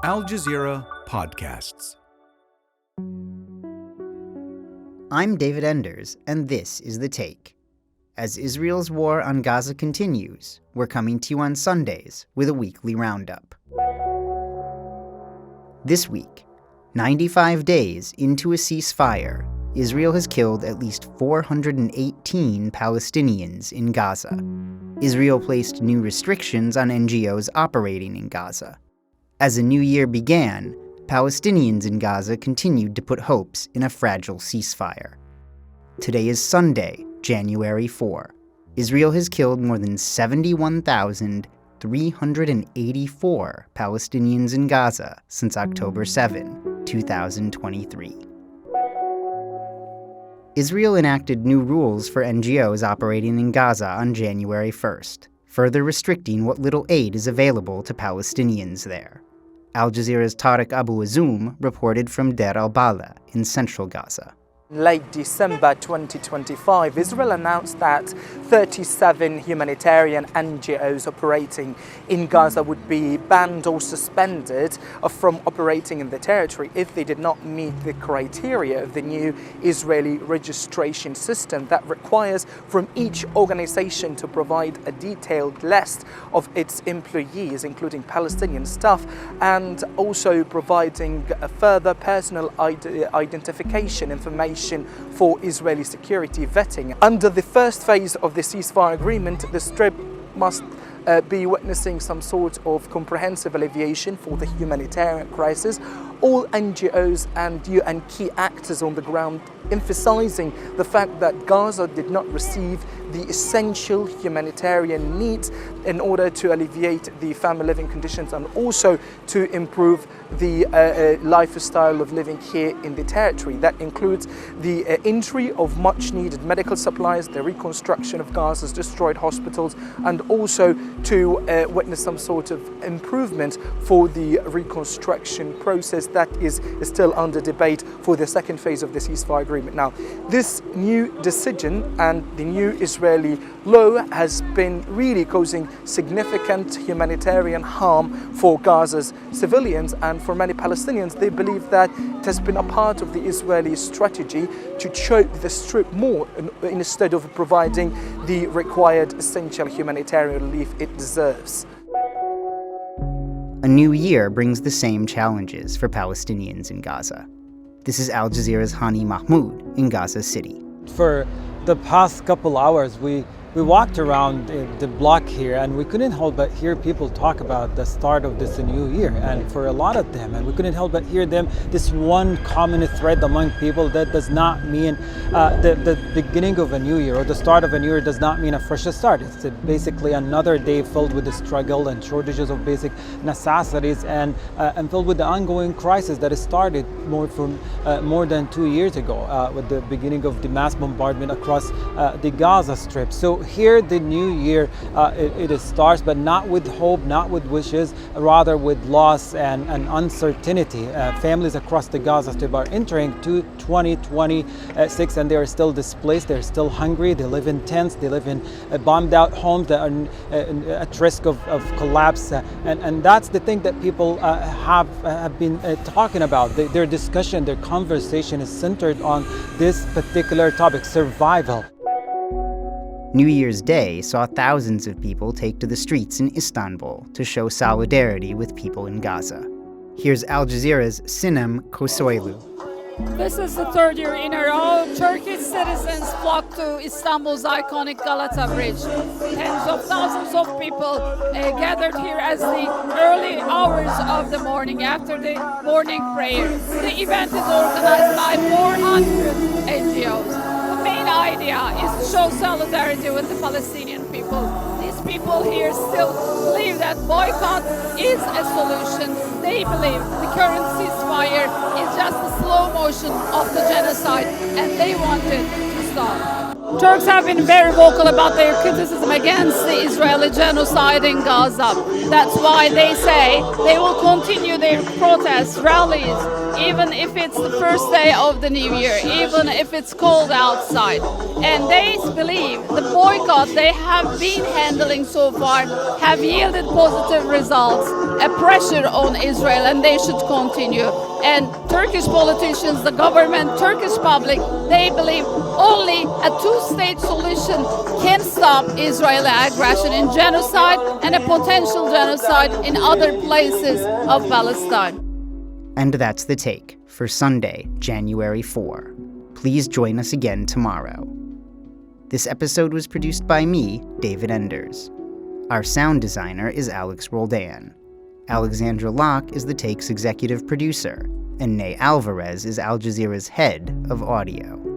Al Jazeera Podcasts. I'm David Enders, and this is The Take. As Israel's war on Gaza continues, we're coming to you on Sundays with a weekly roundup. This week, 95 days into a ceasefire, Israel has killed at least 418 Palestinians in Gaza. Israel placed new restrictions on NGOs operating in Gaza. As the new year began, Palestinians in Gaza continued to put hopes in a fragile ceasefire. Today is Sunday, January 4. Israel has killed more than 71,384 Palestinians in Gaza since October 7, 2023. Israel enacted new rules for NGOs operating in Gaza on January 1st, further restricting what little aid is available to Palestinians there. Al Jazeera's Tareq Abu Azzoum reported from Deir al-Balah in central Gaza. Late December 2025, Israel announced that 37 humanitarian NGOs operating in Gaza would be banned or suspended from operating in the territory if they did not meet the criteria of the new Israeli registration system that requires from each organization to provide a detailed list of its employees, including Palestinian staff, and also providing a further personal identification information for Israeli security vetting. Under the first phase of the ceasefire agreement, the Strip must be witnessing some sort of comprehensive alleviation for the humanitarian crisis. All NGOs and UN key actors on the ground emphasizing the fact that Gaza did not receive the essential humanitarian needs in order to alleviate the famine living conditions and also to improve the lifestyle of living here in the territory. That includes the entry of much needed medical supplies, the reconstruction of Gaza's destroyed hospitals, and also to witness some sort of improvement for the reconstruction process that is still under debate for the second phase of the ceasefire agreement. Now, this new decision and the new Israeli law has been really causing significant humanitarian harm for Gaza's civilians, and for many Palestinians, they believe that it has been a part of the Israeli strategy to choke the Strip more instead of providing the required essential humanitarian relief it deserves. A new year brings the same challenges for Palestinians in Gaza. This is Al Jazeera's Hani Mahmoud in Gaza City. For the past couple hours, we walked around the block here and we couldn't help but hear people talk about the start of this new year. And for a lot of them, and we couldn't help but hear them, this one common thread among people that does not mean the beginning of a new year or the start of a new year does not mean a fresh start. It's basically another day filled with the struggle and shortages of basic necessities and filled with the ongoing crisis that started more than 2 years ago with the beginning of the mass bombardment across the Gaza Strip. So here the new year, it starts, but not with hope, not with wishes, rather with loss and uncertainty. Families across the Gaza Strip are entering 2026 and they are still displaced, they're still hungry, they live in tents, they live in bombed out homes that are at risk of collapse. And that's the thing that people have been talking about. Their discussion, their conversation is centered on this particular topic, survival. New Year's Day saw thousands of people take to the streets in Istanbul to show solidarity with people in Gaza. Here's Al Jazeera's Sinem Koseoglu. This is the third year in a row Turkish citizens flocked to Istanbul's iconic Galata Bridge. Tens of thousands of people gathered here as the early hours of the morning after the morning prayer. The event is organized by 400 NGOs. The main idea is to show solidarity with the Palestinian people. These people here still believe that boycott is a solution. They believe the current ceasefire is just a slow motion of the genocide and they want it to stop. Turks have been very vocal about their criticism against the Israeli genocide in Gaza. That's why they say they will continue their protests, rallies, even if it's the first day of the new year, even if it's cold outside. And they believe the boycott they have been handling so far have yielded positive results, a pressure on Israel, and they should continue. And Turkish politicians, the government, Turkish public, they believe only a two-state solution can stop Israeli aggression in genocide and a potential genocide in other places of Palestine. And that's The Take for Sunday, January 4. Please join us again tomorrow. This episode was produced by me, David Enders. Our sound designer is Alex Roldan. Alexandra Locke is The Take's executive producer, and Ney Alvarez is Al Jazeera's head of audio.